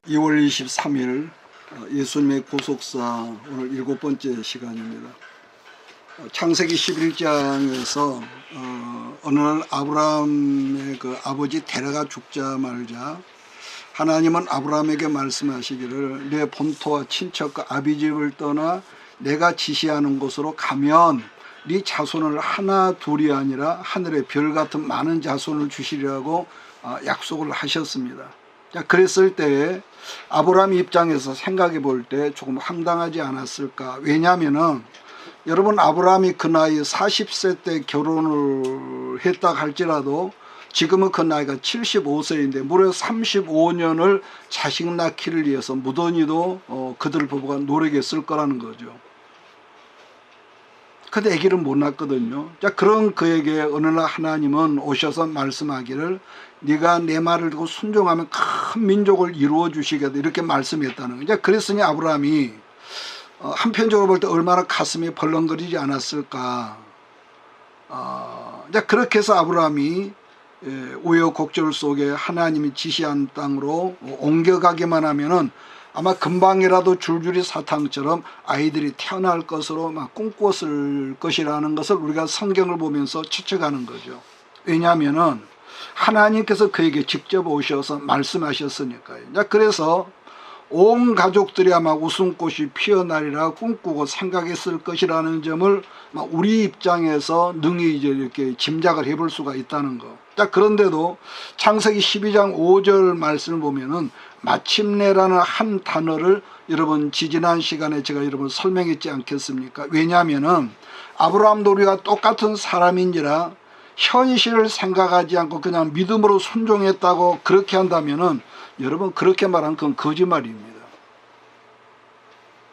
2월 23일 예수님의 구속사 오늘 7번째 시간입니다. 창세기 11장에서 어느 날 아브라함의 그 아버지 데려가 죽자 말자 하나님은 아브라함에게 말씀하시기를 내 본토와 친척과 아비집을 떠나 내가 지시하는 곳으로 가면 네 자손을 하나 둘이 아니라 하늘의 별 같은 많은 자손을 주시리라고 약속을 하셨습니다. 그랬을 때 아브라함 입장에서 생각해 볼 때 조금 황당하지 않았을까. 왜냐하면 여러분 아브라함이 그 나이 40세 때 결혼을 했다 할지라도 지금은 그 나이가 75세인데 무려 35년을 자식 낳기를 위해서 무던히도 그들 부부가 노력했을 거라는 거죠. 근데 아기를 못 낳았거든요. 자, 그런 그에게 어느 날 하나님은 오셔서 말씀하기를 네가 내 말을 듣고 순종하면 큰 민족을 이루어 주시겠다 이렇게 말씀했다는 거죠. 그랬으니 아브라함이 한편적으로 볼 때 얼마나 가슴이 벌렁거리지 않았을까. 그렇게 해서 아브라함이 우여곡절 속에 하나님이 지시한 땅으로 옮겨가기만 하면은 아마 금방이라도 줄줄이 사탕처럼 아이들이 태어날 것으로 막 꿈꿨을 것이라는 것을 우리가 성경을 보면서 추측하는 거죠. 왜냐하면은 하나님께서 그에게 직접 오셔서 말씀하셨으니까요. 그래서 온 가족들이 아마 웃음꽃이 피어나리라 꿈꾸고 생각했을 것이라는 점을 우리 입장에서 능히 이제 이렇게 짐작을 해볼 수가 있다는 거. 그런데도 창세기 12장 5절 말씀을 보면은 마침내라는 한 단어를 여러분 지지난 시간에 제가 여러분 설명했지 않겠습니까? 왜냐하면은 아브라함도 우리가 똑같은 사람인지라 현실을 생각하지 않고 그냥 믿음으로 순종했다고 그렇게 한다면은 여러분 그렇게 말하면 그건 거짓말입니다.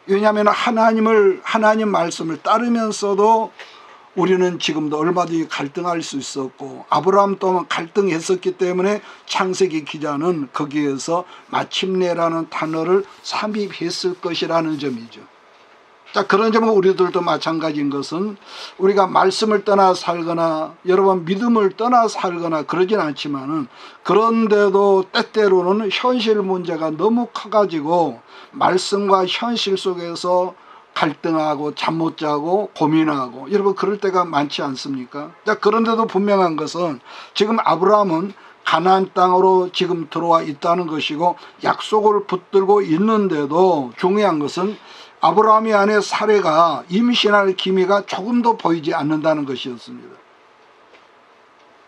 왜냐하면 하나님 말씀을 따르면서도 우리는 지금도 얼마든지 갈등할 수 있었고 아브라함 또한 갈등했었기 때문에 창세기 기자는 거기에서 마침내라는 단어를 삽입했을 것이라는 점이죠. 자, 그런 점은 우리들도 마찬가지인 것은 우리가 말씀을 떠나 살거나 여러분 믿음을 떠나 살거나 그러진 않지만은 그런데도 때때로는 현실 문제가 너무 커가지고 말씀과 현실 속에서 갈등하고 잠 못 자고 고민하고 여러분 그럴 때가 많지 않습니까? 자, 그런데도 분명한 것은 지금 아브라함은 가나안 땅으로 지금 들어와 있다는 것이고 약속을 붙들고 있는데도 중요한 것은 아브라함이 안에 사례가 임신할 기미가 조금도 보이지 않는다는 것이었습니다.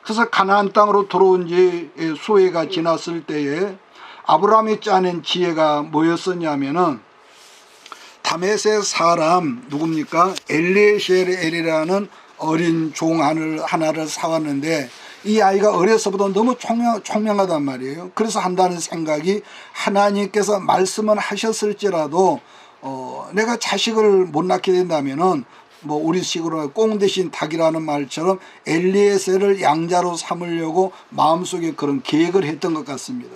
그래서 가나안 땅으로 들어온 지 수해가 지났을 때에 아브라함이 짜낸 지혜가 뭐였었냐면은 다메섹 사람 누굽니까? 엘리에셀이라는 어린 종 하나를 사왔는데 이 아이가 어려서부터 너무 총명하단 말이에요. 그래서 한다는 생각이 하나님께서 말씀은 하셨을지라도 내가 자식을 못 낳게 된다면은 우리식으로 꽁 대신 닭이라는 말처럼 엘리에셀을 양자로 삼으려고 마음속에 그런 계획을 했던 것 같습니다.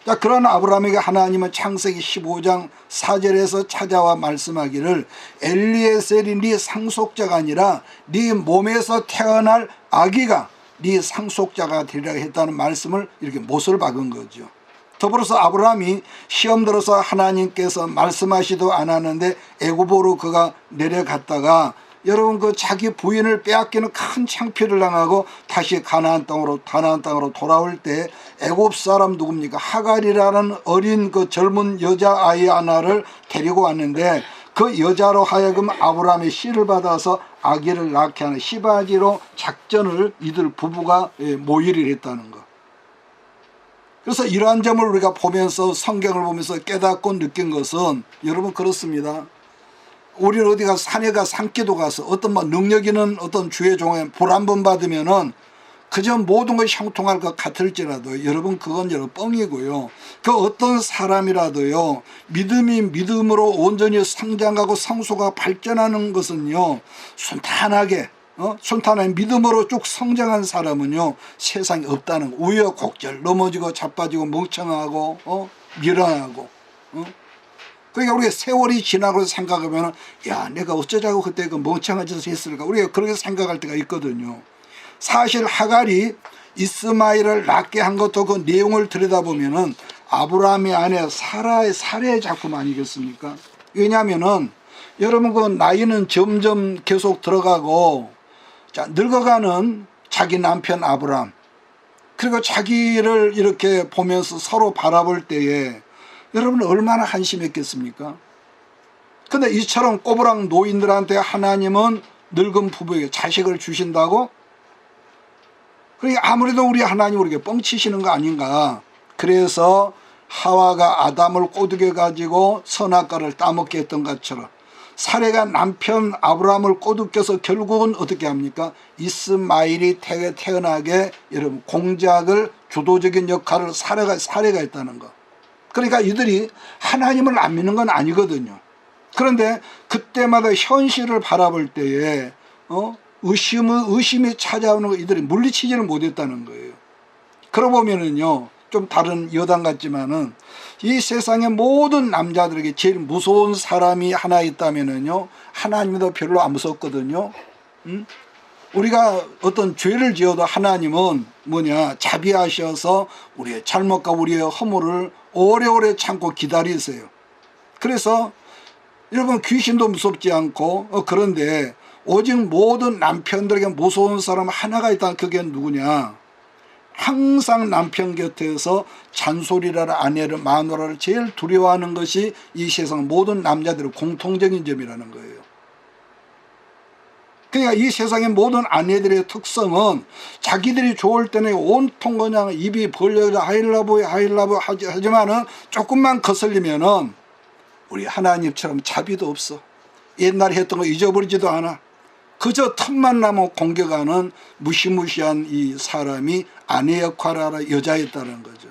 자, 그런 아브라함에게 하나님은 창세기 15장 4절에서 찾아와 말씀하기를 엘리에셀이 네 상속자가 아니라 네 몸에서 태어날 아기가 네 상속자가 되리라 했다는 말씀을 이렇게 못을 박은 거죠. 더불어서 아브라함이 시험 들어서 하나님께서 말씀하시도 않았는데 애굽으로 그가 내려갔다가 여러분 그 자기 부인을 빼앗기는 큰 창피를 당하고 다시 가나안 땅으로 돌아올 때 애굽 사람 누굽니까? 하갈이라는 어린 그 젊은 여자아이 하나를 데리고 왔는데 그 여자로 하여금 아브라함의 씨를 받아서 아기를 낳게 하는 시바지로 작전을 이들 부부가 모의를 했다는 거. 그래서 이러한 점을 우리가 보면서 성경을 보면서 깨닫고 느낀 것은 여러분 그렇습니다. 우리는 어디가 산에 가 산기도 가서 어떤 능력 있는 어떤 주의 종에 불 한 번 받으면은 그저 모든 것이 형통할 것 같을지라도 여러분 그건 여러분 뻥이고요. 그 어떤 사람이라도요 믿음이 믿음으로 온전히 성장하고 성소가 발전하는 것은요 순탄하게 믿음으로 쭉 성장한 사람은요 세상에 없다는 우여곡절 넘어지고 자빠지고 멍청하고 미련하고 그러니까 우리가 세월이 지나고 생각하면 야 내가 어쩌자고 그때 그 멍청한 짓을 했을까 우리가 그렇게 생각할 때가 있거든요. 사실 하갈이 이스마엘을 낳게 한 것도 그 내용을 들여다보면은 아브라함의 아내 사라의 살해 작품 아니겠습니까? 왜냐하면은 여러분 그 나이는 점점 계속 들어가고 자, 늙어가는 자기 남편 아브라함, 그리고 자기를 이렇게 보면서 서로 바라볼 때에 여러분 얼마나 한심했겠습니까? 근데 이처럼 꼬부랑 노인들한테 하나님은 늙은 부부에게 자식을 주신다고? 그러니까 아무래도 우리 하나님 우리에게 뻥치시는 거 아닌가. 그래서 하와가 아담을 꼬드겨 가지고 선악과를 따먹게 했던 것처럼 사레가 남편 아브라함을 꼬드겨서 결국은 어떻게 합니까? 이스마일이 태어나게 여러분 공작을 주도적인 역할을 사레가 했다는 거. 그러니까 이들이 하나님을 안 믿는 건 아니거든요. 그런데 그때마다 현실을 바라볼 때에 의심이 찾아오는 거 이들이 물리치지를 못했다는 거예요. 그러고 보면은요, 좀 다른 여당 같지만은 이 세상의 모든 남자들에게 제일 무서운 사람이 하나 있다면은요, 하나님도 별로 안 무섭거든요. 우리가 어떤 죄를 지어도 하나님은 뭐냐, 자비하셔서 우리의 잘못과 우리의 허물을 오래오래 참고 기다리세요. 그래서 여러분 귀신도 무섭지 않고 그런데 오직 모든 남편들에게 무서운 사람 하나가 있다. 그게 누구냐? 항상 남편 곁에서 잔소리라는 아내를 마누라를 제일 두려워하는 것이 이 세상 모든 남자들의 공통적인 점이라는 거예요. 그러니까 이 세상의 모든 아내들의 특성은 자기들이 좋을 때는 온통 그냥 입이 벌려서 하일라브 하지만은 조금만 거슬리면은 우리 하나님처럼 자비도 없어. 옛날에 했던 거 잊어버리지도 않아. 그저 틈만 나면 공격하는 무시무시한 이 사람이 아내 역할을 하라 여자였다는 거죠.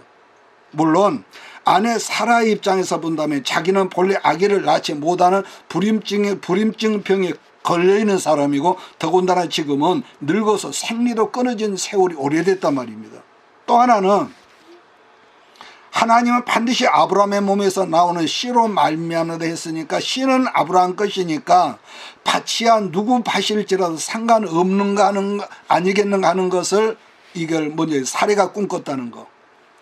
물론 아내 사라의 입장에서 본다면 자기는 본래 아기를 낳지 못하는 불임증병에 걸려있는 사람이고 더군다나 지금은 늙어서 생리도 끊어진 세월이 오래됐단 말입니다. 또 하나는 하나님은 반드시 아브라함의 몸에서 나오는 씨로 말미암는다 했으니까 씨는 아브라함 것이니까 밭이야 누구 밭일지라도 상관없는가 하는 아니겠는가 하는 것을 이걸 먼저 사례가 꿈꿨다는 거.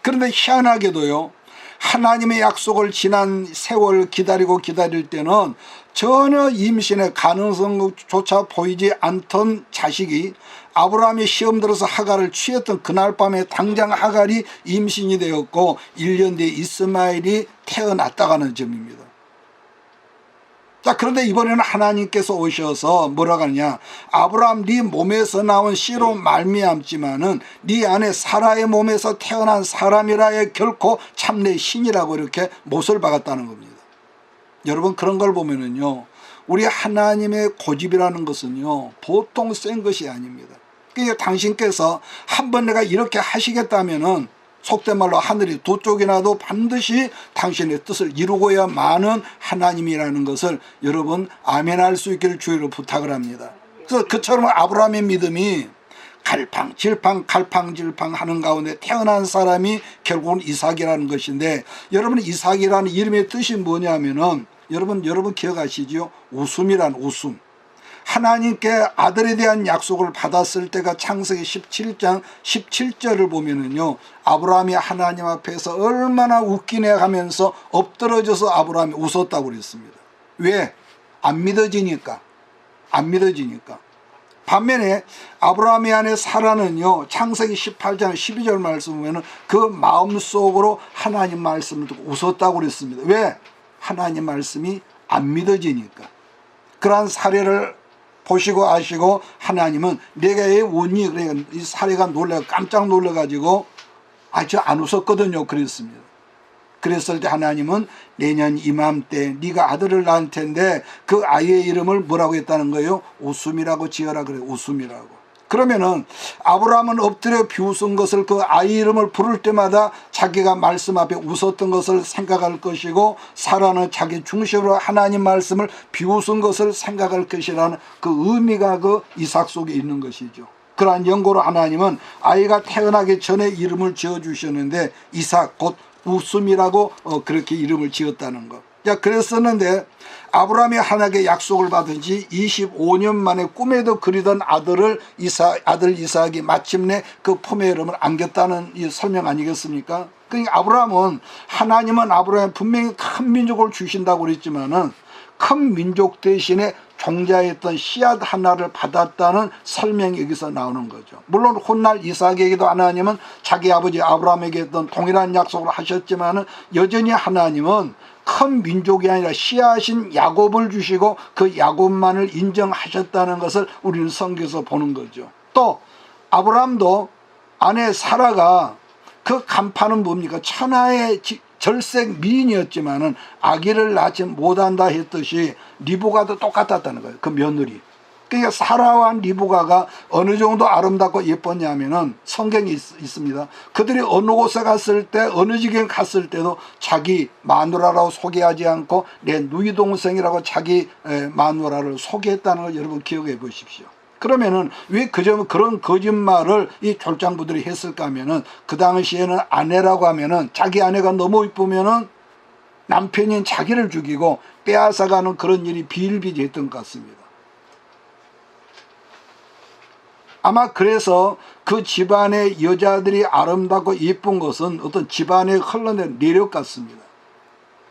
그런데 희한하게도요, 하나님의 약속을 지난 세월 기다릴 때는 전혀 임신의 가능성조차 보이지 않던 자식이 아브라함이 시험 들어서 하갈을 취했던 그날 밤에 당장 하갈이 임신이 되었고 1년 뒤에 이스마엘이 태어났다고 하는 점입니다. 자, 그런데 이번에는 하나님께서 오셔서 뭐라고 하느냐, 아브라함 네 몸에서 나온 씨로 말미암지만은 네 안에 사라의 몸에서 태어난 사람이라에 결코 참내 신이라고 이렇게 못을 박았다는 겁니다. 여러분 그런 걸 보면은요, 우리 하나님의 고집이라는 것은요 보통 센 것이 아닙니다. 그러니까 당신께서 한번 내가 이렇게 하시겠다면은 속된 말로 하늘이 두 쪽이 나도 반드시 당신의 뜻을 이루고야만은 하나님이라는 것을 여러분 아멘할 수 있기를 주의로 부탁을 합니다. 그래서 그처럼 아브라함의 믿음이 갈팡질팡 하는 가운데 태어난 사람이 결국은 이삭이라는 것인데, 여러분 이삭이라는 이름의 뜻이 뭐냐면은 여러분 기억하시죠? 웃음이란 웃음. 하나님께 아들에 대한 약속을 받았을 때가 창세기 17장 17절을 보면은요, 아브라함이 하나님 앞에서 얼마나 웃기네 하면서 엎드러져서 아브라함이 웃었다고 그랬습니다. 왜? 안 믿어지니까. 반면에 아브라함의 아내 사라는요, 창세기 18장 12절 말씀 보면은 그 마음속으로 하나님 말씀을 듣고 웃었다고 그랬습니다. 왜? 하나님 말씀이 안 믿어지니까. 그러한 사례를 보시고 아시고 하나님은 내가 왜 웃니? 그러니까 이 사례가 깜짝 놀라가지고 저 안 웃었거든요 그랬습니다. 그랬을 때 하나님은 내년 이맘때 네가 아들을 낳을 텐데 그 아이의 이름을 뭐라고 했다는 거예요? 웃음이라고 지어라 그래요. 웃음이라고. 그러면은 아브라함은 엎드려 비웃은 것을 그 아이 이름을 부를 때마다 자기가 말씀 앞에 웃었던 것을 생각할 것이고, 사라는 자기 중심으로 하나님 말씀을 비웃은 것을 생각할 것이라는 그 의미가 그 이삭 속에 있는 것이죠. 그러한 연고로 하나님은 아이가 태어나기 전에 이름을 지어주셨는데 이삭 곧 웃음이라고 그렇게 이름을 지었다는 것. 자, 그랬었는데 아브라함이 하나님께 약속을 받은 지 25년 만에 꿈에도 그리던 아들 이삭이 마침내 그 품에 이름을 안겼다는 이 설명 아니겠습니까? 그러니까 아브라함은 하나님은 아브라함에 분명히 큰 민족을 주신다고 그랬지만은 큰 민족 대신에 종자였던 씨앗 하나를 받았다는 설명이 여기서 나오는 거죠. 물론 훗날 이삭에게도 하나님은 자기 아버지 아브라함에게 했던 동일한 약속을 하셨지만은 여전히 하나님은 큰 민족이 아니라 씨앗인 야곱을 주시고 그 야곱만을 인정하셨다는 것을 우리는 성경에서 보는 거죠. 또 아브라함도 아내 사라가 그 간판은 뭡니까? 천하의 절색 미인이었지만은 아기를 낳지 못한다 했듯이 리브가도 똑같았다는 거예요. 그 며느리. 그러니까 사라와 리브가가 어느 정도 아름답고 예뻤냐면은 성경이 있습니다. 그들이 어느 곳에 갔을 때 어느 지경 갔을 때도 자기 마누라라고 소개하지 않고 내 누이 동생이라고 자기 마누라를 소개했다는 걸 여러분 기억해 보십시오. 그러면은 왜 그런 거짓말을 이 족장부들이 했을까 하면은 그 당시에는 아내라고 하면은 자기 아내가 너무 이쁘면은 남편인 자기를 죽이고 빼앗아가는 그런 일이 비일비재했던 것 같습니다. 아마 그래서 그 집안의 여자들이 아름답고 예쁜 것은 어떤 집안에 흘러낸 내력 같습니다.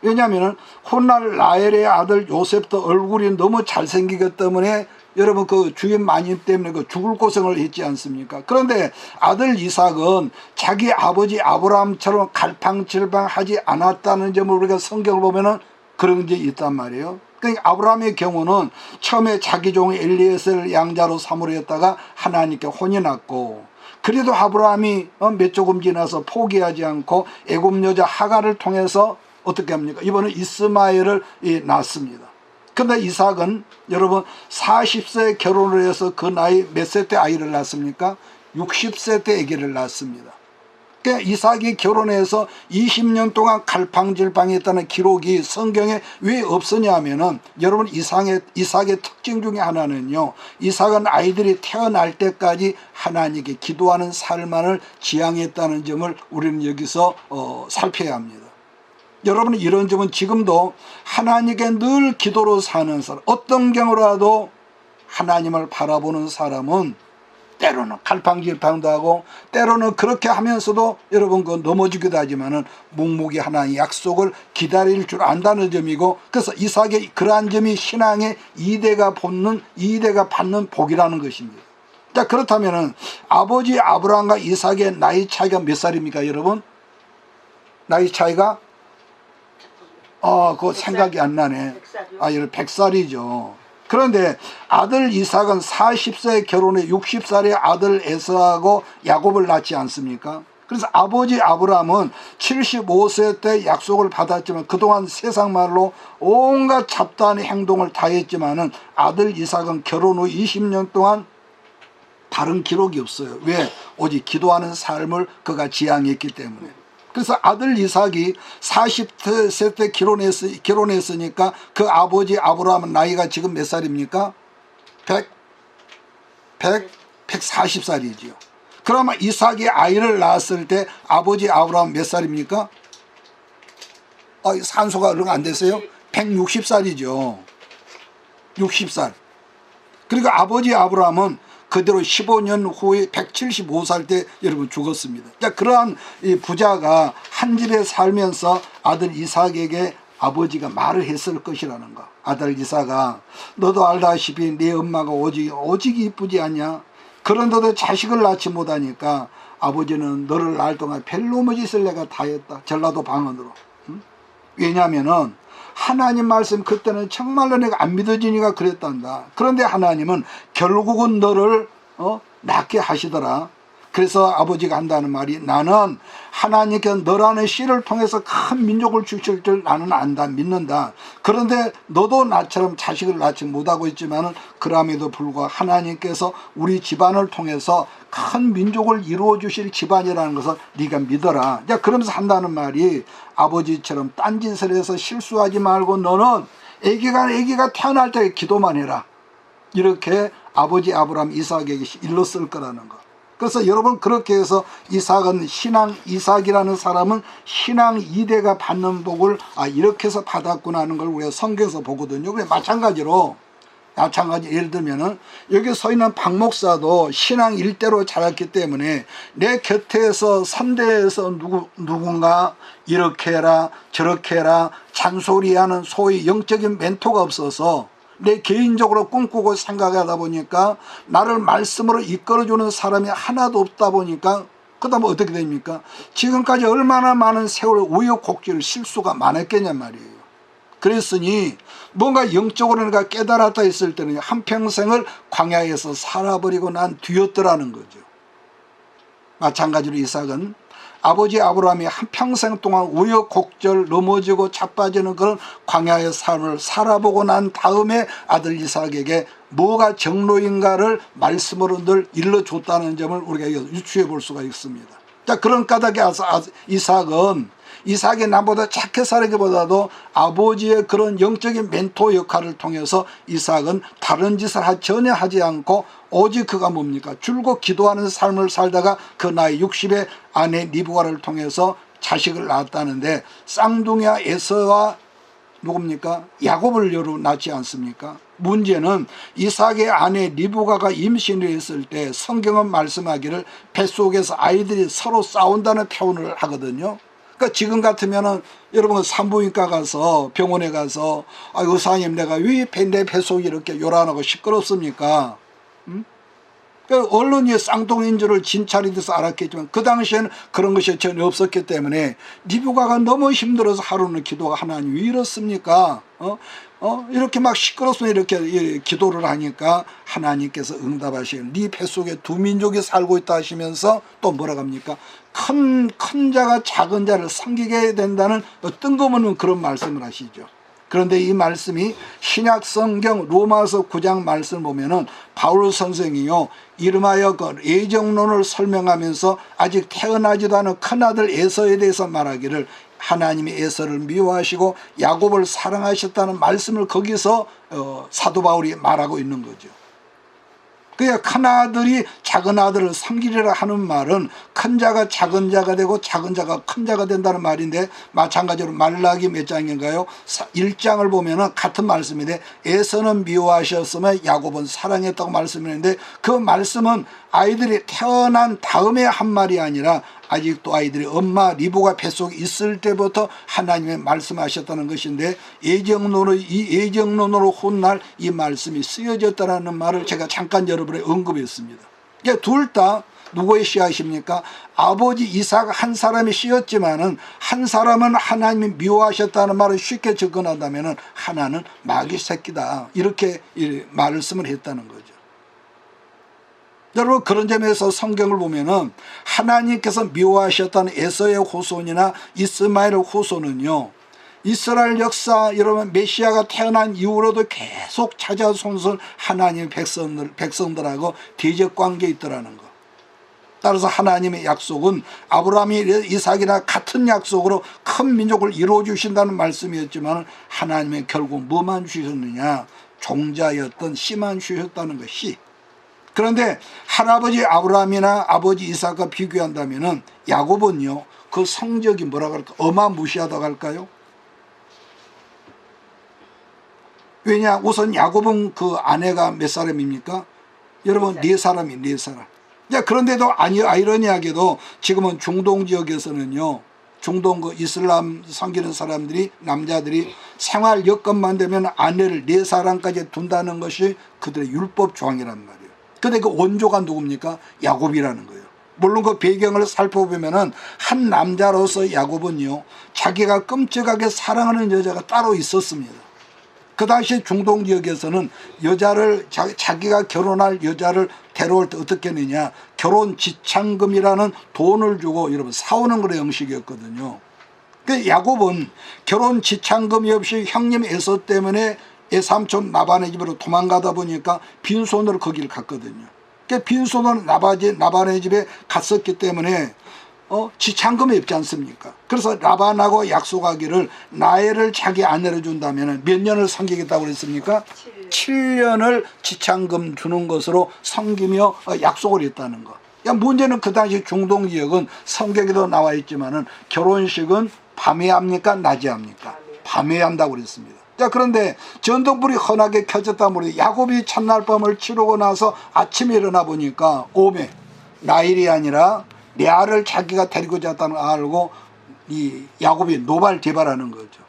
왜냐하면 훗날 라헬의 아들 요셉도 얼굴이 너무 잘생기기 때문에 여러분 그 주인 마님 때문에 그 죽을 고생을 했지 않습니까? 그런데 아들 이삭은 자기 아버지 아브라함처럼 갈팡질팡하지 않았다는 점을 우리가 성경을 보면은 그런 게 있단 말이에요. 그러니까 아브라함의 경우는 처음에 자기 종 엘리에셀을 양자로 삼으려 했다가 하나님께 혼이 났고, 그래도 아브라함이 몇 조금 지나서 포기하지 않고 애굽 여자 하갈을 통해서 어떻게 합니까? 이번에 이스마엘을 낳습니다. 근데 이삭은 여러분 40세 결혼을 해서 그 나이 몇 세 때 아이를 낳습니까? 60세 때 아기를 낳습니다. 그러니까 이삭이 결혼해서 20년 동안 갈팡질팡했다는 기록이 성경에 왜 없으냐 하면은 여러분 이삭의 특징 중에 하나는요, 이삭은 아이들이 태어날 때까지 하나님께 기도하는 삶을 지향했다는 점을 우리는 여기서 살펴야 합니다. 여러분 이런 점은 지금도 하나님께 늘 기도로 사는 사람, 어떤 경우라도 하나님을 바라보는 사람은 때로는 갈팡질팡도 하고 때로는 그렇게 하면서도 여러분 그 넘어지기도 하지만은 묵묵히 하나님의 약속을 기다릴 줄 안다는 점이고, 그래서 이삭의 그러한 점이 신앙의 2대가 받는 복이라는 것입니다. 자, 그렇다면은 아버지 아브라함과 이삭의 나이 차이가 몇 살입니까 여러분? 나이 차이가 그거 생각이 안 나네. 100살이죠. 그런데 아들 이삭은 40세에 결혼해 60살에 아들 에서하고 야곱을 낳지 않습니까? 그래서 아버지 아브라함은 75세 때 약속을 받았지만 그동안 세상 말로 온갖 잡다한 행동을 다 했지만은 아들 이삭은 결혼 후 20년 동안 다른 기록이 없어요. 왜? 오직 기도하는 삶을 그가 지향했기 때문에. 그래서 아들 이삭이 40세 때 결혼했으니까 그 아버지 아브라함은 나이가 지금 몇 살입니까? 140살이지요. 그러면 이삭이 아이를 낳았을 때 아버지 아브라함 몇 살입니까? 산소가 얼마 안 됐어요? 160살이죠. 60살. 그리고 아버지 아브라함은 그대로 15년 후에 175살 때 여러분 죽었습니다. 자, 그러한 이 부자가 한 집에 살면서 아들 이삭에게 아버지가 말을 했을 것이라는 거. 아들 이삭아, 너도 알다시피 네 엄마가 오직 이쁘지 않냐? 그런데도 자식을 낳지 못하니까 아버지는 너를 낳을 동안 별로 짓을 내가 다 했다. 전라도 방언으로. 왜냐하면은 하나님 말씀 그때는 정말로 내가 안 믿어지니까 그랬단다. 그런데 하나님은 결국은 너를 낳게 하시더라. 그래서 아버지가 한다는 말이, 나는 하나님께 너라는 씨를 통해서 큰 민족을 주실 줄 나는 안다, 믿는다. 그런데 너도 나처럼 자식을 낳지 못하고 있지만은 그럼에도 불구하고 하나님께서 우리 집안을 통해서 큰 민족을 이루어 주실 집안이라는 것을 네가 믿어라. 자, 그러면서 한다는 말이, 아버지처럼 딴짓을 해서 실수하지 말고 너는 아기가 태어날 때 기도만 해라. 이렇게 아버지 아브라함 이삭에게 일렀을 거라는 거. 그래서 여러분 그렇게 해서 이삭이라는 사람은 신앙 2대가 받는 복을 이렇게 해서 받았구나 하는 걸 우리가 성경에서 보거든요. 그래 마찬가지로 마찬가지 예를 들면은 여기 서 있는 박 목사도 신앙 일대로 자랐기 때문에 내 곁에서 선대에서 누군가 이렇게 해라 저렇게 해라 잔소리하는 소위 영적인 멘토가 없어서 내 개인적으로 꿈꾸고 생각하다 보니까 나를 말씀으로 이끌어주는 사람이 하나도 없다 보니까 그 다음에 어떻게 됩니까? 지금까지 얼마나 많은 세월 우여곡절 실수가 많았겠냔 말이에요. 그랬으니 뭔가 영적으로 내가 깨달았다 했을 때는 한평생을 광야에서 살아버리고 난 뒤였더라는 거죠. 마찬가지로 이삭은 아버지 아브라함이 한평생 동안 우여곡절 넘어지고 자빠지는 그런 광야의 삶을 살아보고 난 다음에 아들 이삭에게 뭐가 정로인가를 말씀으로 늘 일러줬다는 점을 우리가 유추해 볼 수가 있습니다. 자, 그런 까닭에 이삭이 나보다 착해 살기보다도 아버지의 그런 영적인 멘토 역할을 통해서 이삭은 다른 짓을 전혀 하지 않고 오직 그가 뭡니까? 줄곧 기도하는 삶을 살다가 그 나이 60의 아내 리브가를 통해서 자식을 낳았다는데 쌍둥이와 에서와 누굽니까? 야곱을 여로 낳지 않습니까? 문제는 이삭의 아내 리브가가 임신을 했을 때 성경은 말씀하기를 뱃속에서 아이들이 서로 싸운다는 표현을 하거든요. 그러니까 지금 같으면은 여러분 산부인과 가서 병원에 가서 의사님 내가 왜 내 뱃속이 이렇게 요란하고 시끄럽습니까? 그러니까 언론이 쌍둥이인 줄을 진찰이 돼서 알았겠지만 그 당시에는 그런 것이 전혀 없었기 때문에 리브가가 너무 힘들어서 하루는 기도가 하나님 왜 이렇습니까? 이렇게 막 시끄럽으면 이렇게 기도를 하니까 하나님께서 응답하시는 네 뱃속에 두 민족이 살고 있다 하시면서 또 뭐라고 합니까? 큰 자가 작은 자를 섬기게 된다는 뜬금없는 그런 말씀을 하시죠. 그런데 이 말씀이 신약 성경 로마서 9장 말씀을 보면은 바울 선생이요 이름하여 그 애정론을 설명하면서 아직 태어나지도 않은 큰아들 에서에 대해서 말하기를 하나님이 에서를 미워하시고 야곱을 사랑하셨다는 말씀을 거기서 사도 바울이 말하고 있는 거죠. 그러니까 큰아들이 작은아들을 섬기리라 하는 말은 큰 자가 작은 자가 되고 작은 자가 큰 자가 된다는 말인데 마찬가지로 말라기 몇 장인가요? 1장을 보면은 같은 말씀인데 에서는 미워하셨으며 야곱은 사랑했다고 말씀했는데 그 말씀은 아이들이 태어난 다음에 한 말이 아니라 아직도 아이들이 엄마 리브가 뱃속에 있을 때부터 하나님의 말씀하셨다는 것인데 이 애정론으로 훗날 이 말씀이 쓰여졌다는 말을 제가 잠깐 여러분에 언급했습니다. 둘 다 누구의 씨앗입니까? 아버지 이삭 한 사람이 씨였지만은 한 사람은 하나님이 미워하셨다는 말을 쉽게 접근한다면은 하나는 마귀 새끼다 이렇게 말씀을 했다는 거죠. 여러분 그런 점에서 성경을 보면은 하나님께서 미워하셨다는 에서의 후손이나 이스마엘의 후손은요 이스라엘 역사 여러분 메시아가 태어난 이후로도 계속 찾아온 하나님의 백성들하고 대적 관계에 있더라는 거. 따라서 하나님의 약속은 아브라함이 이삭이나 같은 약속으로 큰 민족을 이루어 주신다는 말씀이었지만 하나님의 결국 뭐만 주셨느냐 종자였던 씨만 주셨다는 것이. 그런데 할아버지 아브라함이나 아버지 이삭과 비교한다면은 야곱은요 그 성적이 뭐라고 할까 어마무시하다고 할까요? 왜냐 우선 야곱은 그 아내가 몇 사람입니까? 여러분 네 사람이 네 사람. 그런데도 아이러니하게도 지금은 중동 지역에서는요 중동 그 이슬람 섬기는 사람들이 남자들이 생활 여건만 되면 아내를 네 사람까지 둔다는 것이 그들의 율법 조항이란 말이에요. 근데 그 원조가 누굽니까? 야곱이라는 거예요. 물론 그 배경을 살펴보면은 한 남자로서 야곱은요 자기가 끔찍하게 사랑하는 여자가 따로 있었습니다. 그 당시 중동 지역에서는 여자를 자기가 결혼할 여자를 데려올 때 어떻게 했느냐 결혼 지참금이라는 돈을 주고 여러분 사오는 그런 형식이었거든요. 그 야곱은 결혼 지참금이 없이 형님 에서 때문에 애삼촌 라반의 집으로 도망가다 보니까 빈손으로 거기를 갔거든요. 그러니까 빈손으로 라반의 집에 갔었기 때문에 지참금이 없지 않습니까? 그래서 라반하고 약속하기를 나애를 자기 아내로 준다면 몇 년을 섬기겠다고 그랬습니까? 7년을 지참금 주는 것으로 섬기며 약속을 했다는 거. 문제는 그 당시 중동 지역은 성경에도 나와 있지만은 결혼식은 밤에 합니까? 낮에 합니까? 밤에 한다고 그랬습니다. 자, 그런데 전등불이 환하게 켜졌다 보니 야곱이 첫날 밤을 치르고 나서 아침에 일어나 보니까 오메, 라헬이 아니라 레아를 자기가 데리고 잤다는 걸 알고 이 야곱이 노발대발하는 거죠.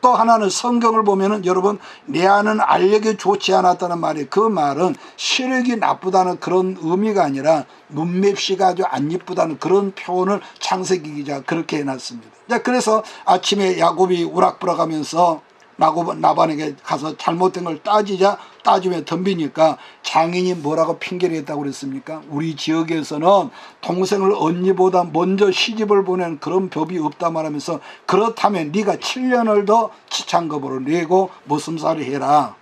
또 하나는 성경을 보면은 여러분, 레아는 알력이 좋지 않았다는 말이, 그 말은 시력이 나쁘다는 그런 의미가 아니라 눈맵시가 아주 안 이쁘다는 그런 표현을 창세기 기자가 그렇게 해놨습니다. 자, 그래서 아침에 야곱이 우락부락하면서 나반에게 가서 잘못된 걸 따지면 덤비니까 장인이 뭐라고 핑계를 했다고 그랬습니까? 우리 지역에서는 동생을 언니보다 먼저 시집을 보낸 그런 법이 없다 말하면서, 그렇다면 네가 7년을 더 지창급으로 내고 머슴살이 해라.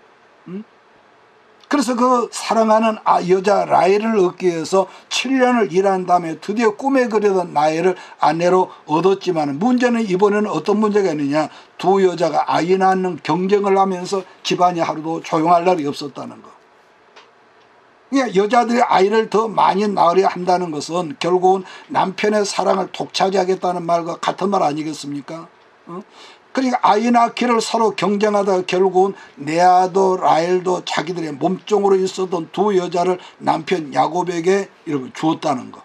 그래서 그 사랑하는 여자 라헬을 얻기 위해서 7년을 일한 다음에 드디어 꿈에 그리던 라헬을 아내로 얻었지만, 문제는 이번에는 어떤 문제가 있느냐, 두 여자가 아이 낳는 경쟁을 하면서 집안이 하루도 조용할 날이 없었다는 거. 그러니까 여자들이 아이를 더 많이 낳으려 한다는 것은 결국은 남편의 사랑을 독차지하겠다는 말과 같은 말 아니겠습니까? 그러니까 아이 낳기를 서로 경쟁하다가 결국은 레아도 라헬도 자기들의 몸종으로 있었던 두 여자를 남편 야곱에게 이렇게 주었다는 거.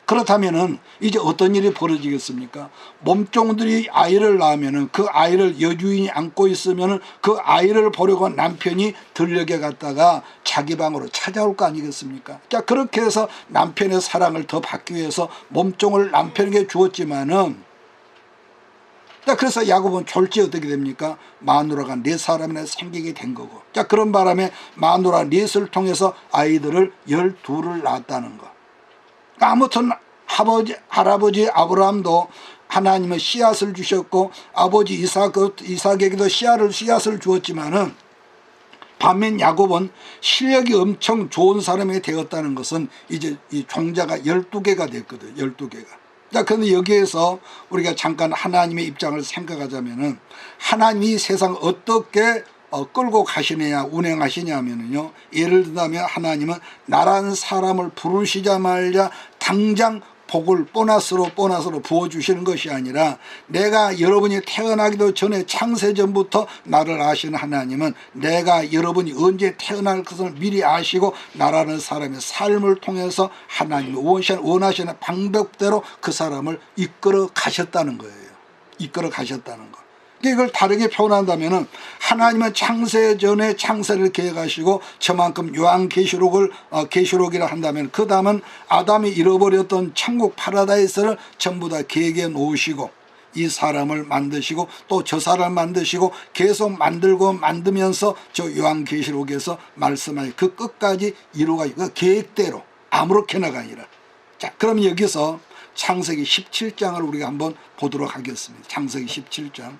그렇다면은 이제 어떤 일이 벌어지겠습니까? 몸종들이 아이를 낳으면은 그 아이를 여주인이 안고 있으면은 그 아이를 보려고 남편이 들녘에 갔다가 자기 방으로 찾아올 거 아니겠습니까? 자, 그렇게 해서 남편의 사랑을 더 받기 위해서 몸종을 남편에게 주었지만은, 자, 그래서 야곱은 졸지 어떻게 됩니까? 마누라가 네 사람이나 생기게 된 거고. 자, 그런 바람에 마누라 넷을 통해서 아이들을 12를 낳았다는 거. 아무튼 할아버지 아브라함도 하나님은 씨앗을 주셨고, 아버지 이삭에게도 씨앗을 주었지만은, 반면 야곱은 실력이 엄청 좋은 사람이 되었다는 것은 이제 이 종자가 12개가 됐거든. 12개가. 자, 그런데 여기에서 우리가 잠깐 하나님의 입장을 생각하자면은, 하나님이 세상 어떻게 끌고 가시느냐, 운행하시냐면요, 예를 들자면 하나님은 나라는 사람을 부르시자마자 당장 복을 보너스로 부어주시는 것이 아니라, 내가 여러분이 태어나기도 전에 창세전부터 나를 아시는 하나님은 내가 여러분이 언제 태어날 것을 미리 아시고 나라는 사람의 삶을 통해서 하나님이 원하시는 방법대로 그 사람을 이끌어 가셨다는 거예요. 이끌어 가셨다는 거. 이걸 다르게 표현한다면 하나님은 창세전에 창세를 계획하시고 저만큼 요한계시록이라 한다면, 그 다음은 아담이 잃어버렸던 천국 파라다이스를 전부 다 계획해 놓으시고 이 사람을 만드시고 또 저 사람을 만드시고 계속 만들면서 저 요한계시록에서 말씀하신 그 끝까지 이루어가지고 그 계획대로 아무렇게나가 아니라. 자, 그럼 여기서 창세기 17장을 우리가 한번 보도록 하겠습니다. 창세기 17장.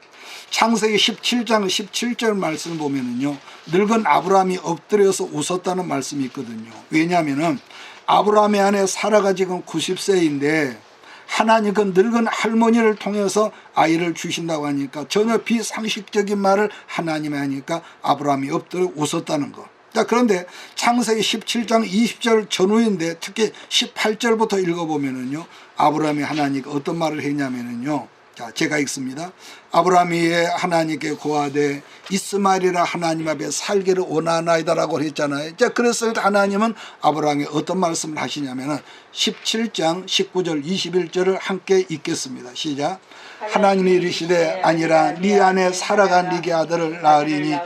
창세기 17장 17절 말씀을 보면은요, 늙은 아브라함이 엎드려서 웃었다는 말씀이 있거든요. 왜냐하면은 아브라함의 아내 사라가 지금 90세인데 하나님 그 늙은 할머니를 통해서 아이를 주신다고 하니까 전혀 비상식적인 말을 하나님이 하니까 아브라함이 엎드려 웃었다는 거. 자, 그런데 창세기 17장 20절 전후인데 특히 18절부터 읽어보면은요, 아브라함이 하나님께 어떤 말을 했냐면은요, 자, 제가 읽습니다. 아브라함이 하나님께 고하되 이스마엘이라 하나님 앞에 살기를 원하나이다라고 했잖아요. 자, 그래서 하나님은 아브라함에 어떤 말씀을 하시냐면은 17장 19절 21절을 함께 읽겠습니다. 시작. 하나님이 이르시되 아니라 네 아내 사라가 네게 아들을 낳으리니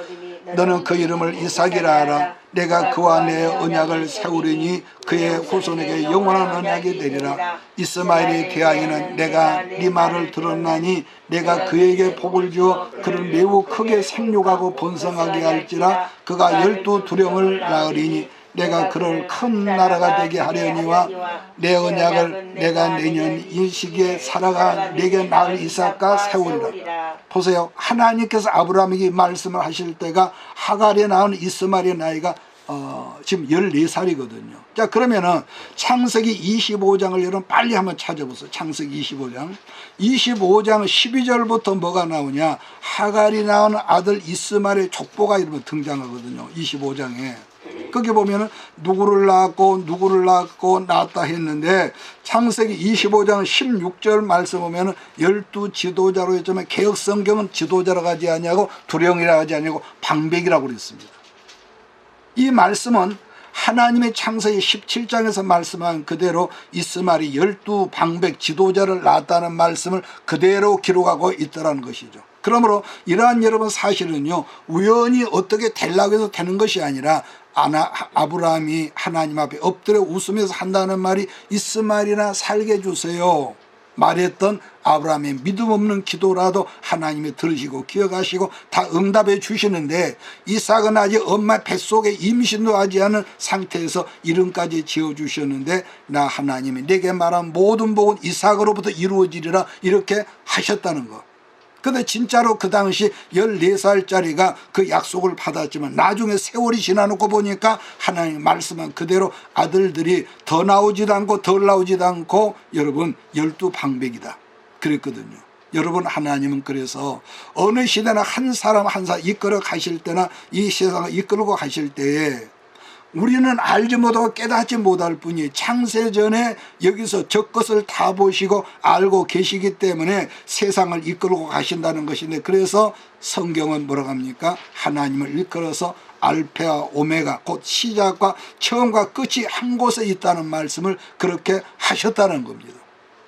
너는 그 이름을 이삭이라 하라. 내가 그와 내 언약을 세우리니 그의 후손에게 영원한 언약이 되리라. 이스마엘의 대하에는 내가 네 말을 들었나니 내가 그에게 복을 주어 그를 매우 크게 생육하고 번성하게 할지라. 그가 12두령을 낳으리니 내가 그를 큰 나라가 되게 하려니와 내 언약을 내가 내년 이 시기에 사라가 내게 낳을 이삭과 세우리라. 보세요. 하나님께서 아브라함에게 말씀을 하실 때가 하갈에 낳은 이스마엘의 나이가 지금 14살이거든요. 자, 그러면은 창세기 25장을 여러분 빨리 한번 찾아보세요. 창세기 25장 12절부터 뭐가 나오냐, 하갈이 낳은 아들 이스마엘의 족보가 이러면 등장하거든요. 25장에. 거기 보면은 누구를 낳았고 낳았다 했는데 창세기 25장 16절 말씀 보면은 12지도자로 했지만 개혁 성경은 지도자라고 하지 아니하고 두령이라고 하지 아니하고 방백이라고 그랬습니다. 이 말씀은 하나님의 창세기 17장에서 말씀한 그대로 이스마엘이 12방백 지도자를 낳았다는 말씀을 그대로 기록하고 있더라는 것이죠. 그러므로 이러한 여러분 사실은요, 우연히 어떻게 되려고 해서 되는 것이 아니라 아브라함이 하나님 앞에 엎드려 웃으면서 한다는 말이 이스마엘이나 살게 해주세요 말했던 아브라함의 믿음 없는 기도라도 하나님이 들으시고 기억하시고 다 응답해 주시는데, 이삭은 아직 엄마 뱃속에 임신도 하지 않은 상태에서 이름까지 지어주셨는데, 나 하나님이 내게 말한 모든 복은 이삭으로부터 이루어지리라 이렇게 하셨다는 것. 근데 진짜로 그 당시 14살짜리가 그 약속을 받았지만 나중에 세월이 지나놓고 보니까 하나님 말씀한 그대로 아들들이 더 나오지도 않고 덜 나오지도 않고 여러분 12방백이다 그랬거든요. 여러분 하나님은 그래서 어느 시대나 한 사람 한 사람 이끌어 가실 때나 이 세상을 이끌고 가실 때에 우리는 알지 못하고 깨닫지 못할 뿐이 창세전에 여기서 저 것을 다 보시고 알고 계시기 때문에 세상을 이끌고 가신다는 것인데, 그래서 성경은 뭐라고 합니까? 하나님을 이끌어서 알파와 오메가 곧 시작과 처음과 끝이 한 곳에 있다는 말씀을 그렇게 하셨다는 겁니다.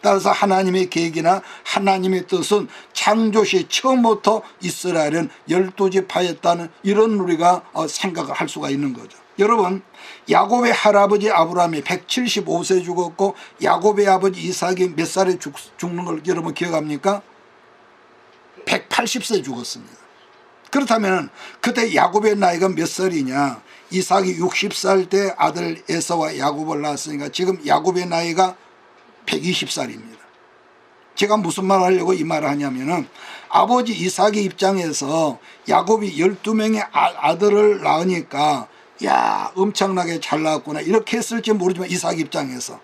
따라서 하나님의 계획이나 하나님의 뜻은 창조시 처음부터 이스라엘은 12지파였다는 이런 우리가 생각을 할 수가 있는 거죠. 여러분, 야곱의 할아버지 아브라함이 175세 죽었고 야곱의 아버지 이삭이 몇 살에 죽는 걸 여러분 기억합니까? 180세 죽었습니다. 그렇다면 그때 야곱의 나이가 몇 살이냐? 이삭이 60살 때 아들 에서와 야곱을 낳았으니까 지금 야곱의 나이가 120살입니다. 제가 무슨 말을 하려고 이 말을 하냐면은, 아버지 이삭의 입장에서 야곱이 12명의 아들을 낳으니까 야, 엄청나게 잘 나왔구나 이렇게 했을지 모르지만 이삭 입장에서,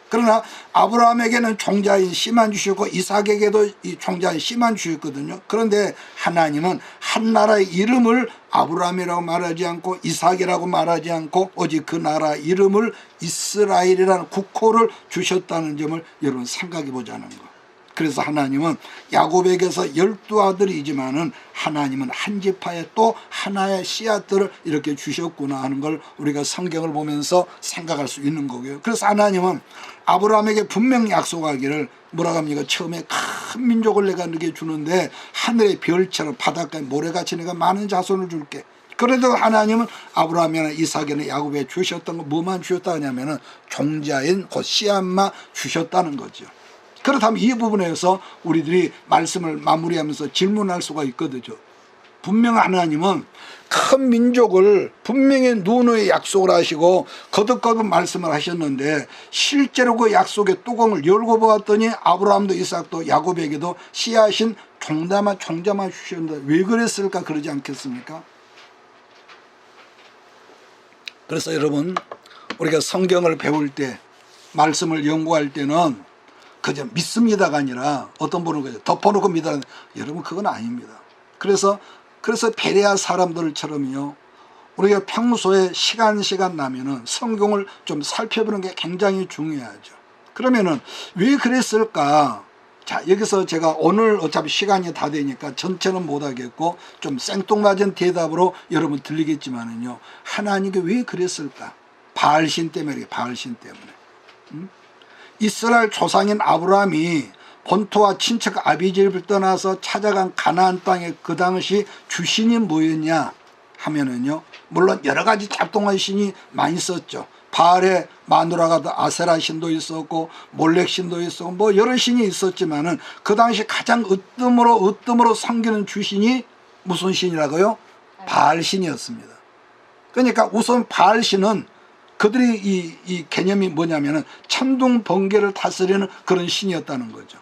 그러나 아브라함에게는 종자인 씨만 주셨고 이삭에게도 이 종자인 씨만 주셨거든요. 그런데 하나님은 한 나라의 이름을 아브라함이라고 말하지 않고 이삭이라고 말하지 않고 오직 그 나라 이름을 이스라엘이라는 국호를 주셨다는 점을 여러분 생각해 보자는 거. 그래서 하나님은 야곱에게서 12아들이지만은 하나님은 한 지파에 또 하나의 씨앗들을 이렇게 주셨구나 하는 걸 우리가 성경을 보면서 생각할 수 있는 거고요. 그래서 하나님은 아브라함에게 분명히 약속하기를 뭐라고 합니까? 처음에 큰 민족을 내가 너게 주는데 하늘의 별처럼 바닷가에 모래같이 내가 많은 자손을 줄게. 그래도 하나님은 아브라함이나 이삭이나 야곱에 주셨던 거 뭐만 주셨다 하냐면은 종자인 곧 씨앗만 주셨다는 거죠. 그렇다면 이 부분에서 우리들이 말씀을 마무리하면서 질문할 수가 있거든요. 분명 하나님은 큰 민족을 분명히 누누이 약속을 하시고 거듭거듭 말씀을 하셨는데, 실제로 그 약속의 뚜껑을 열고 보았더니 아브라함도 이삭도 야곱에게도 씨앗인 종자만 주셨는데 왜 그랬을까? 그러지 않겠습니까? 그래서 여러분, 우리가 성경을 배울 때 말씀을 연구할 때는 그저 믿습니다가 아니라 어떤 분은 그저 덮어놓고 믿어라. 여러분 그건 아닙니다. 그래서 베레아 사람들처럼요, 우리가 평소에 시간 나면은 성경을 좀 살펴보는 게 굉장히 중요하죠. 그러면은 왜 그랬을까? 자, 여기서 제가 오늘 어차피 시간이 다 되니까 전체는 못하겠고 좀 생뚱맞은 대답으로 여러분 들리겠지만은요, 하나님께 왜 그랬을까? 바알신 때문에, 바알신 때문에. 이스라엘 조상인 아브라함이 본토와 친척 아비집을 떠나서 찾아간 가나안 땅의 그 당시 주신이 뭐였냐 하면은요, 물론 여러 가지 작동한 신이 많이 있었죠. 바알의 마누라가 아세라 신도 있었고 몰렉 신도 있었고 뭐 여러 신이 있었지만은 그 당시 가장 으뜸으로 섬기는 주신이 무슨 신이라고요? 바알 신이었습니다. 그러니까 우선 바알 신은 그들이 이 개념이 뭐냐면은 천둥 번개를 다스리는 그런 신이었다는 거죠.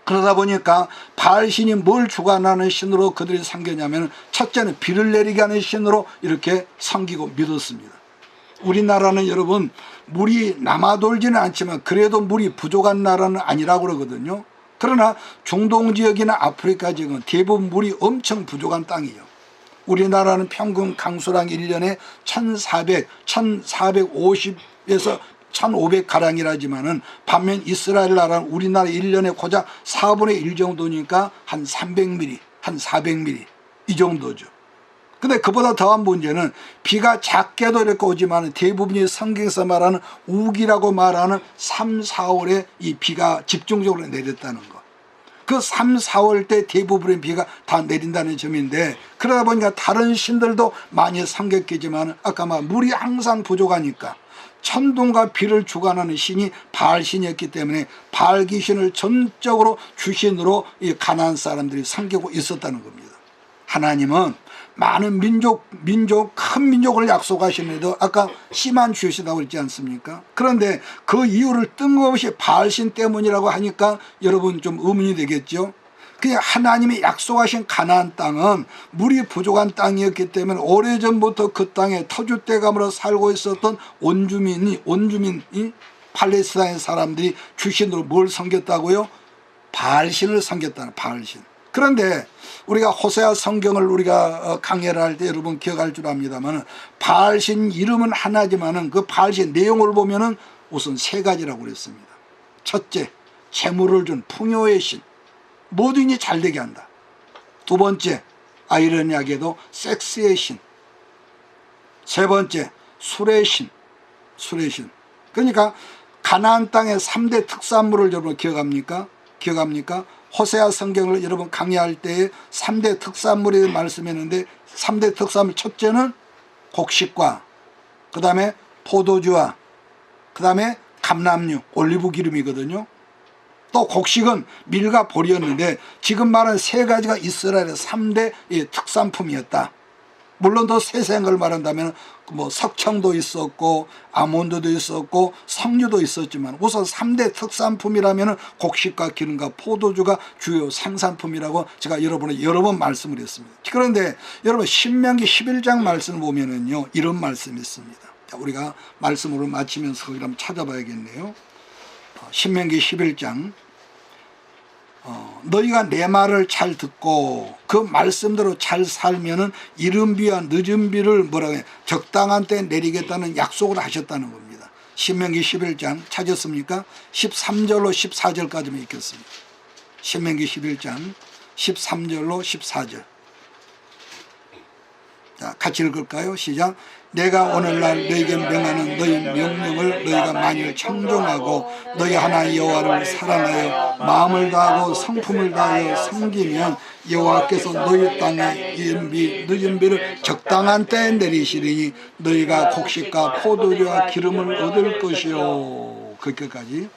그러다 보니까 바알 신이 뭘 주관하는 신으로 그들이 섬겼냐면, 첫째는 비를 내리게 하는 신으로 이렇게 섬기고 믿었습니다. 우리나라는 여러분 물이 남아돌지는 않지만 그래도 물이 부족한 나라는 아니라고 그러거든요. 그러나 중동 지역이나 아프리카 지역은 대부분 물이 엄청 부족한 땅이에요. 우리나라는 평균 강수량 1년에 1450에서 1500가량이라지만은 반면 이스라엘 나라는 우리나라 1년에 고작 4분의 1 정도니까 한 300mm, 한 400mm 이 정도죠. 근데 그보다 더한 문제는 비가 작게도 이렇게 오지만 대부분이 성경에서 말하는 우기라고 말하는 3, 4월에 이 비가 집중적으로 내렸다는 거. 그 3, 4월 때 대부분의 비가 다 내린다는 점인데, 그러다 보니까 다른 신들도 많이 섬겼겠지만 아까 말 물이 항상 부족하니까 천둥과 비를 주관하는 신이 바알 신이었기 때문에 바알 귀신을 전적으로 주신으로 이 가나안 사람들이 섬기고 있었다는 겁니다. 하나님은 많은 큰 민족을 약속하시는데도 아까 씨만 주시다고 그랬지 않습니까? 그런데 그 이유를 뜬금없이 바알신 때문이라고 하니까 여러분 좀 의문이 되겠죠? 그냥 하나님이 약속하신 가나안 땅은 물이 부족한 땅이었기 때문에 오래전부터 그 땅에 터줏대감으로 살고 있었던 온주민이 팔레스타인 사람들이 주신으로 뭘 섬겼다고요? 바알신을 섬겼다는, 바알신. 그런데 우리가 호세아 성경을 우리가 강해를 할 때 여러분 기억할 줄 압니다만, 바알신 이름은 하나지만은 그 바알신 내용을 보면은 우선 세 가지라고 그랬습니다. 첫째, 재물을 준 풍요의 신, 뭐든지 잘 되게 한다. 두 번째, 아이러니하게도 섹스의 신. 세 번째, 술의 신, 술의 신. 그러니까 가나안 땅의 3대 특산물을 여러분 기억합니까? 호세아 성경을 여러분 강의할 때에 3대 특산물이 말씀했는데, 3대 특산물 첫째는 곡식과 그 다음에 포도주와 그 다음에 감람류, 올리브 기름이거든요. 또 곡식은 밀과 보리였는데 지금 말한 세 가지가 이스라엘의 3대 특산품이었다. 물론 더 세세한 걸 말한다면 뭐 석청도 있었고 아몬드도 있었고 석류도 있었지만 우선 3대 특산품이라면 곡식과 기름과 포도주가 주요 생산품이라고 제가 여러분에 여러 번 말씀을 했습니다. 그런데 여러분 신명기 11장 말씀을 보면은요, 이런 말씀이 있습니다. 자, 우리가 말씀으로 마치면서 거기를 한번 찾아봐야겠네요. 신명기 11장, 너희가 내 말을 잘 듣고 그 말씀대로 잘 살면은 이른 비와 늦은 비를 뭐라고 해, 적당한 때 내리겠다는 약속을 하셨다는 겁니다. 신명기 11장 찾았습니까? 13절로 14절까지만 읽겠습니다. 신명기 11장 13절로 14절. 자, 같이 읽을까요? 시작. 내가 오늘날 너희에게 명하는 너희 명령을 너희가 만일 청종하고 너희 하나님 여호와를 사랑하여 마음을 다하고 성품을 다하여 섬기면 여호와께서 너희 땅에 늦은 비를 적당한 때에 내리시리니 너희가 곡식과 포도주와 기름을 얻을 것이요. 거기까지.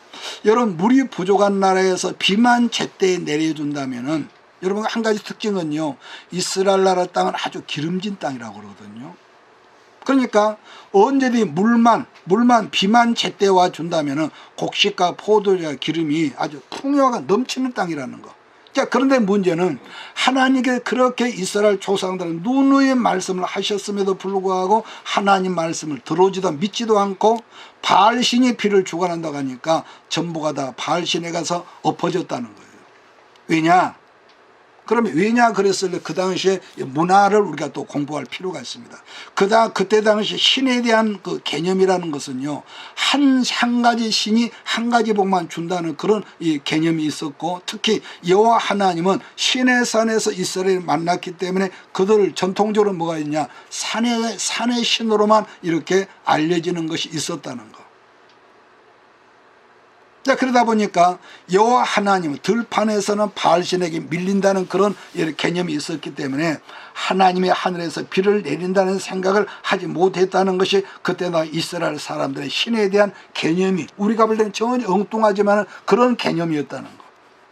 여러분, 물이 부족한 나라에서 비만 제때에 내려준다면은 여러분 한 가지 특징은요, 이스라엘 나라 땅은 아주 기름진 땅이라고 그러거든요. 그러니까 언제든지 물만 비만 제때 와 준다면은 곡식과 포도주와 기름이 아주 풍요가 넘치는 땅이라는 거. 자, 그런데 문제는 하나님께 그렇게 이스라엘 조상들은 누누이 말씀을 하셨음에도 불구하고 하나님 말씀을 들어오지도 믿지도 않고 바알신이 비를 주관한다고 하니까 전부가 다 바알신에 가서 엎어졌다는 거예요. 왜냐? 그러면 왜냐 그랬을 때 그 당시에 문화를 우리가 또 공부할 필요가 있습니다. 그때 당시 신에 대한 그 개념이라는 것은요, 한 가지 신이 한 가지 복만 준다는 그런 이 개념이 있었고, 특히 여호와 하나님은 신의 산에서 이스라엘을 만났기 때문에 그들을 전통적으로 뭐가 있냐, 산의 신으로만 이렇게 알려지는 것이 있었다는 거. 자, 그러다 보니까 여호와 하나님은 들판에서는 바알신에게 밀린다는 그런 개념이 있었기 때문에 하나님의 하늘에서 비를 내린다는 생각을 하지 못했다는 것이 그때나 이스라엘 사람들의 신에 대한 개념이, 우리가 볼 때는 전혀 엉뚱하지만 그런 개념이었다는 거.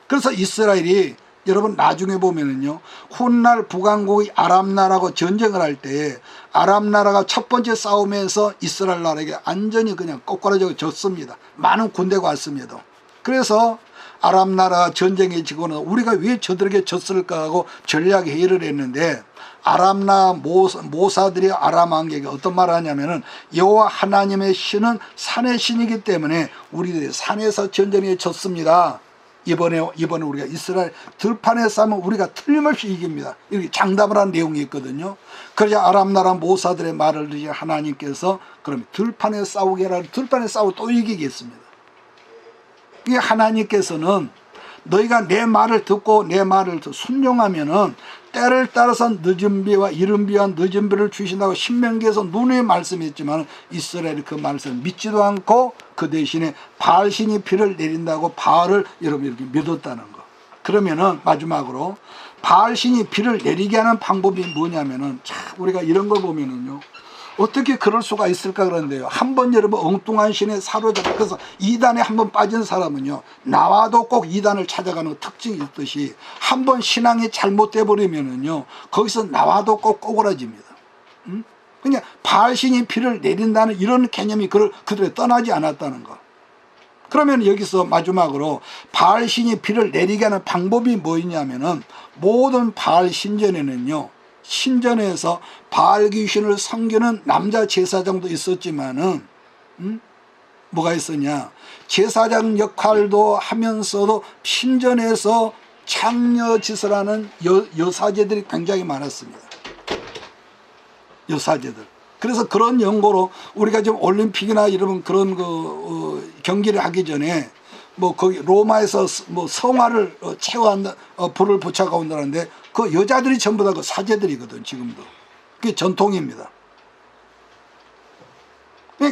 그래서 이스라엘이 여러분 나중에 보면은요, 훗날 북왕국의 아람 나라하고 전쟁을 할 때 아람 나라가 첫 번째 싸움에서 이스라엘 나라에게 완전히 그냥 꼬꾸라져 졌습니다. 많은 군대가 왔습니다. 그래서 아람 나라가 전쟁에 지고는 우리가 왜 저들에게 졌을까 하고 전략 회의를 했는데, 아람 나라 모사들이 아람 왕에게 어떤 말을 하냐면은 여호와 하나님의 신은 산의 신이기 때문에 우리들이 산에서 전쟁에 졌습니다. 이번에 우리가 이스라엘 들판에 싸면 우리가 틀림없이 이깁니다. 이렇게 장담을 한 내용이 있거든요. 그러자 아람 나라 모사들의 말을 들으신 하나님께서 그럼 들판에 싸우게 하라. 들판에 싸우고 또 이기겠습니다. 이 하나님께서는 너희가 내 말을 듣고 내 말을 순종하면은 때를 따라서 늦은 비와 이른 비와 늦은 비를 주신다고 신명기에서 누누이 말씀했지만 이스라엘이 그 말씀을 믿지도 않고 그 대신에 바알신이 비를 내린다고 바알을 여러분 이렇게 믿었다는 거. 그러면은 마지막으로 바알신이 비를 내리게 하는 방법이 뭐냐면은 참 우리가 이런 걸 보면은요. 어떻게 그럴 수가 있을까 그러는데요. 한번 여러분 엉뚱한 신에 사로잡혀서 이단에 한번 빠진 사람은요. 나와도 꼭 이단을 찾아가는 특징이 있듯이 한번 신앙이 잘못돼 버리면은요. 거기서 나와도 꼭 꼬그라집니다. 그냥 바알신이 비를 내린다는 이런 개념이 그들에 떠나지 않았다는 거. 그러면 여기서 마지막으로 바알신이 비를 내리게 하는 방법이 뭐냐면은 모든 바알 신전에는요. 신전에서 바알 귀신을 섬기는 남자 제사장도 있었지만은 뭐가 있었냐, 제사장 역할도 하면서도 신전에서 창녀 짓을 하는 여사제들이 굉장히 많았습니다. 여사제들. 그래서 그런 연고로 우리가 지금 올림픽이나 이런 그런 경기를 하기 전에 뭐 거기 로마에서 뭐 성화를 채워한다, 불을 붙여가온다는데 그 여자들이 전부 다 그 사제들이거든. 지금도 그게 전통입니다.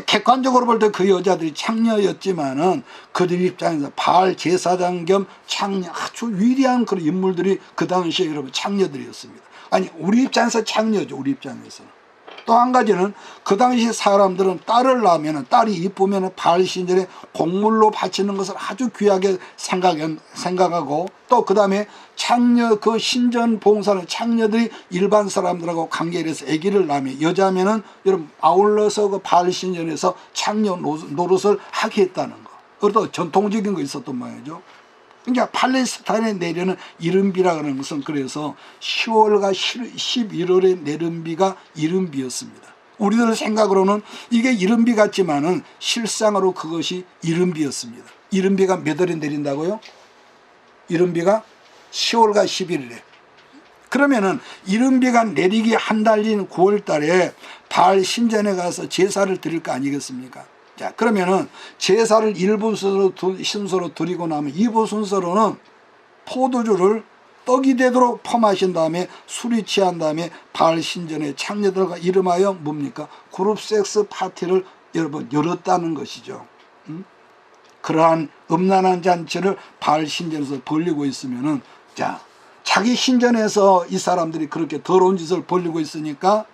객관적으로 볼 때 그 여자들이 창녀였지만은 그들 입장에서 바알 제사장 겸 창녀, 아주 위대한 그런 인물들이 그 당시에 여러분 창녀들이었습니다. 아니 우리 입장에서 창녀죠. 우리 입장에서는. 또 한 가지는 그 당시 사람들은 딸을 낳으면 딸이 이쁘면 바알 신전에 곡물로 바치는 것을 아주 귀하게 생각하고 또 그 다음에 창녀 그 신전 봉사는 창녀들이 일반 사람들하고 관계를 해서 아기를 낳으면 여자면은 여러분 아울러서 그 바알 신전에서 창녀 노릇을 하게 했다는 거. 그것도 전통적인 거 있었던 모양이죠. 그러니까 팔레스타인에 내려는 이른비라 하는 것은 그래서 10월과 11월에 내린 비가 이른비였습니다. 우리들 생각으로는 이게 이른비 같지만은 실상으로 그것이 이른비였습니다. 이른비가 몇 월에 내린다고요? 이른비가 10월과 11일에. 그러면은 이른비가 내리기 한 달인 9월 달에 바알 신전에 가서 제사를 드릴 거 아니겠습니까? 자, 그러면은 제사를 1부 순서로 드리고 나면 2부 순서로는 포도주를 떡이 되도록 퍼마신 다음에 술이 취한 다음에 바알 신전의 창녀들과 이름하여 뭡니까? 그룹 섹스 파티를 여러분 열었다는 것이죠. 그러한 음란한 잔치를 바알 신전에서 벌리고 있으면은 자, 자기 신전에서 이 사람들이 그렇게 더러운 짓을 벌리고 있으니까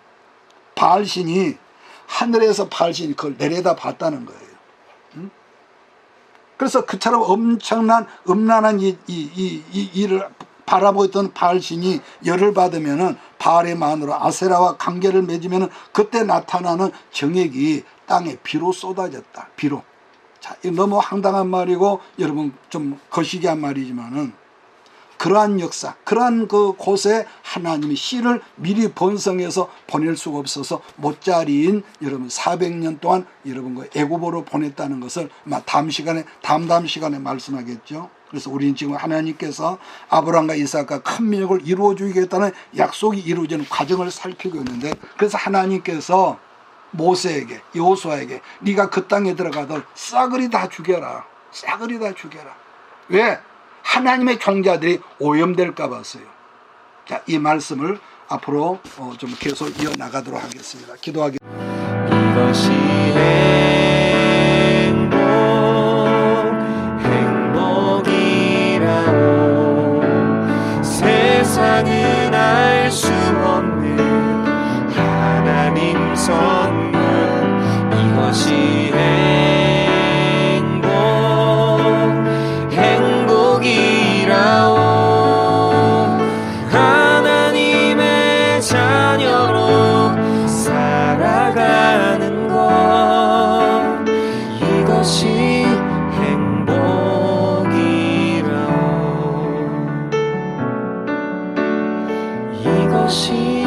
바알 신이 하늘에서 바알신이 그걸 내려다 봤다는 거예요. 그래서 그처럼 엄청난 음란한 일을 바라보고 있던 바알신이 열을 받으면은 바알의 마누라 아세라와 관계를 맺으면은 그때 나타나는 정액이 땅에 비로 쏟아졌다. 비로. 자, 이거 너무 황당한 말이고 여러분 좀 거시기한 말이지만은 그러한 역사, 그러한 그 곳에 하나님이 씨를 미리 번성해서 보낼 수가 없어서 못자리인 여러분 400년 동안 여러분 그 애굽으로 보냈다는 것을 아마 다음 시간에 말씀하겠죠. 그래서 우리는 지금 하나님께서 아브라함과 이삭과 큰 민족을 이루어 주겠다는 약속이 이루어지는 과정을 살피고 있는데 그래서 하나님께서 모세에게 여호수아에게 네가 그 땅에 들어가도 싸그리 다 죽여라. 싸그리 다 죽여라. 왜? 하나님의 종자들이 오염될까 봐서요. 자, 이 말씀을 앞으로 좀 계속 이어나가도록 하겠습니다. 기도하겠습니다. 이것이 행복이라고 세상은 알 수 없는 하나님 선물 이것이 행복이라오 하나님의 자녀로 살아가는 것 이것이 행복이라오 이것이